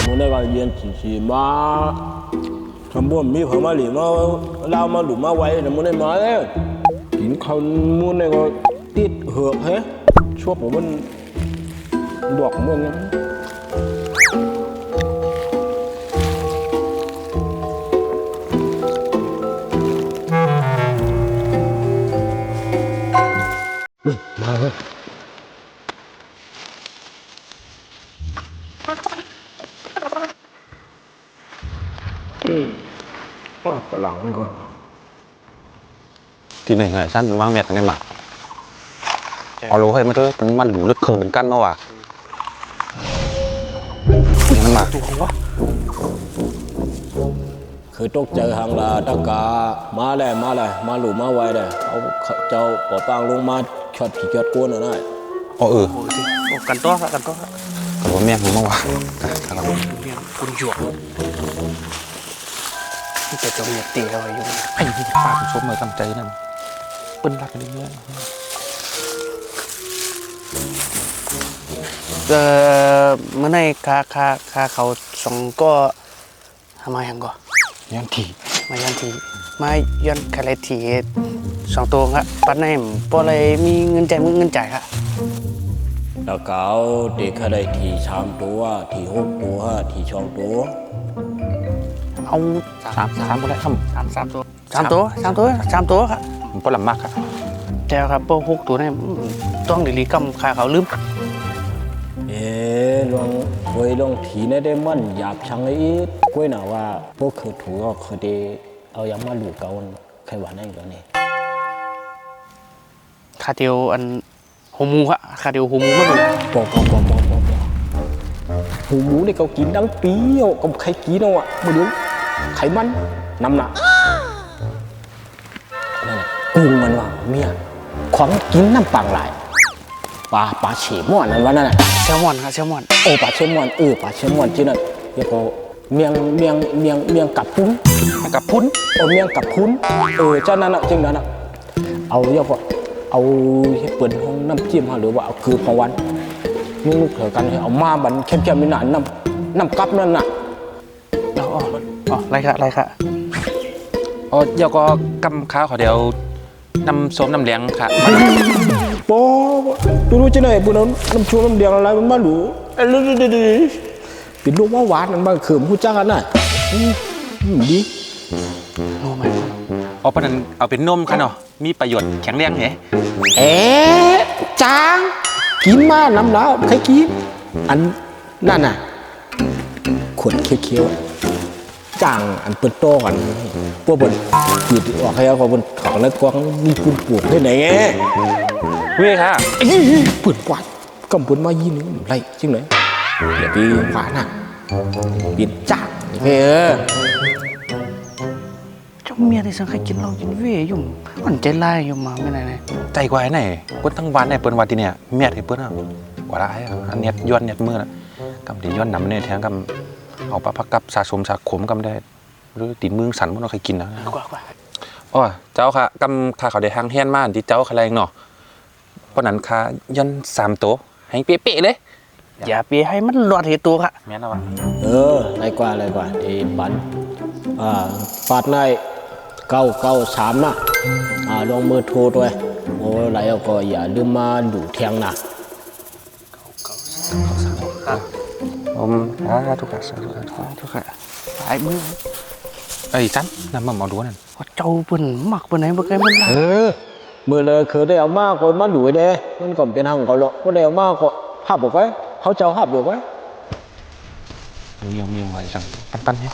我那个烟只是嘛，全部米饭嘛里嘛，捞嘛卤嘛ไว้แต่มันได้มาเลยกินข้าวมันเนี่ยก็ติดเหือกเฮ้ช่วงผมมันดอกมันมาเลยฝรั่งก็ที่ไหนไงสั้นว่างเม็ดไงมาเอารู้ให้มันด้วยมันหลูลึกเขินกันเนาะว่ะนั่นมาคือตกใจหางลาตะกามาเลยมาหลูมาไว้เลยเอาเจ้าปอปางลงมาช็อตผีช็อตก้นน่ะอ๋อกันตัวครับกันตัวครับกับว่าเมียงมั้งวะเมียคุณหยวกที่จะเมียตีเราอยู่ไอ้ที่ป้าคุณชมเลยตั้งใจนั่นปืนรักกันเรื่อยเมื่อไหร่ค่าเขาส่งก็ทำไมยังก็ย้อนทีมาย้อนทีมาย้อนคาเลทีสองตัวครับปัจจัยพอเลยมีเงินจ่ายครับแล้วก็เอาเด็กเขาได้ทีชามตัวทีหกตัวทีช่องตัวเอาสามก็ได้ทำสามตัวครับผมปลำมากครับแต่ครับพวกหกตัวนี่ต้องดีๆกำค่าเขาลืมลองคุยลองทีนี่ได้มันหยาบชังไอ้กล้วยหนาว่าพวกคือถูกก็คือได้เอายังมาหลูกเกาใครหวานได้ก่อนนี่คาเดียวอันหูมูครับคาเดียวหูมูมันปอกหูหมูนี่เขากินดังปีอ่ะก็ใครกินเอาอ่ะมาดูไขมันน้ำหนักนั่นกุ้งมันว่าเมียของกินน้ำปังหลายปลาเชมอนนั่นวะนั่นแซลมอนครับแซลมอนโอ้ปลาเชมอนปลาเชมอนที่นั่นเรียกว่าเมียงกับพุ้นเมียงกับพุ้นเจ้านั่นอ่ะจริงนั่นอ่ะเอาเรียกว่าเอาเปิดห้องน้ำจิ้มหรือว่าเอาคือของวันลูกเถอะกันเอามาบันเข้มๆมีหนานน้ำกับนั่นน่ะไรค่ะอ๋อเดี๋ยวก็กำข้าวขอเดียวน้ำส้มน้ำเลี้ยงค่ะโป๊ดูจะไหนบุญน้ำชูน้ำเดียงอะไรมันมาหรูปิดลูกว่าหวานมันมาเขิมผู้จ้างกันน่ะดีรู้ไหมอ๋อปะนั้นเอาเป็นนมค่ะเนาะมีประโยชน์แข็งแรงเหรอจางกินมาน้ำหนาวใครกินอันนั่นน่ะขวดเคี้ยวจางอันเปิดโตกันพวกบนจืดออกให้เอาคนของแล้วกวางมีปุ่นปวดได้ไหนเว้ยค่ะปืนกวาดกำปืนมายิงไรจริงเลยอย่าไปขวาน่ะเปลี่ยนจางเจ้าเมียที่สังเคยกินเรากินเว่ยยุ่งมันใจร้ายยุ่งมาไม่ไหนใจกว่าไหนคนทั้งวันเนี่ยเปิ้นวันที่เนี่ยเมียที่เปิ้นอ่ะกว่าละอันเน็ตย้อนเน็ตมือละกำที่ย้อนน้ำเนี่ยแทงกำเอาปลาพักกับสะสมสะขมกำได้หรือตีนมือสันมันเราเคยกินนะกว่าอ๋อเจ้าค่ะกำข้าเขาได้หางเฮียนมาที่เจ้าขะแรงเนาะเพราะนั้นข้าย้อน3ตัวให้เป๊ะๆเลยอย่าไปให้มันหลอดเหตุตัวค่ะแม่นแล้ววะไรกว่าที่บันฟาดใน993นะลงมือโทรด้วยโอ้ไรก็อย่าลืมมาดูเทียงนะผมทุกข์หายมือจันน้ำมันมาดูนั่นว่าเจ้าเป็นหมักเป็นไหนเมื่อไงมันละมือเลยคือได้เอามากคนมาดูเด้มันก่อนเป็นทางเขาหรอกก็ได้เอามากก็หับบอกไว้เขาเจ้าหับบอกไว้มีอะไรจังปั้นเนี่ย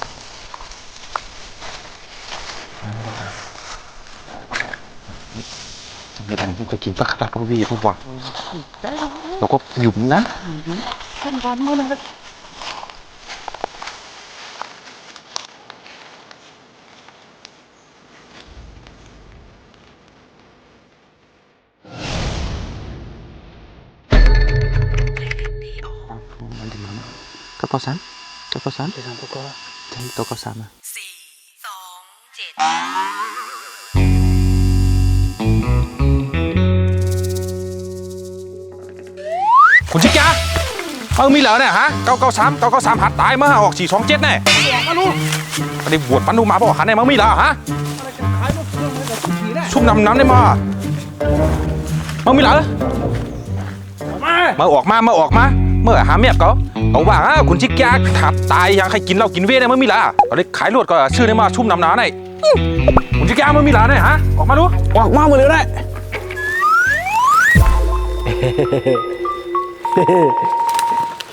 ไม่ได้ผมเคยกินปลาคาราบวีพวกว่าเราก็หยุ่มนะท่านวันเมื่อไหร่กระเป๋าสันตัวก็3อ่ะ คุณชิกยามีเหรอเนี่ยฮะ993หัดตายมาออก427แน่มาลูกไม่ได้บวชปันดูมาบอกหาเนี่ยมีเหรอฮะชุ่มน้ำได้มามีเหรอมาออกมาเมื่อหาเมียเขาเอาว่าคุณชิกยาถัดตายยังใครกินเรากินเวเนี่ยมีเหรอเราได้ขายรวดก็ชื่อได้มาชุ่มน้ำหน่อยคุณชิกยามีเหรอเนี่ยฮะออกมาดู ออกมาหมดเลยได้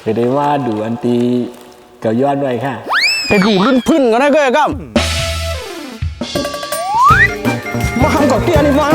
ไม่ได้ว่าดูอันตีเกี่ยวย้อนไว้ค่ะไปดูลื่นพึ่นกันนะก็ครับมาคำกับเตี้ยนี่มา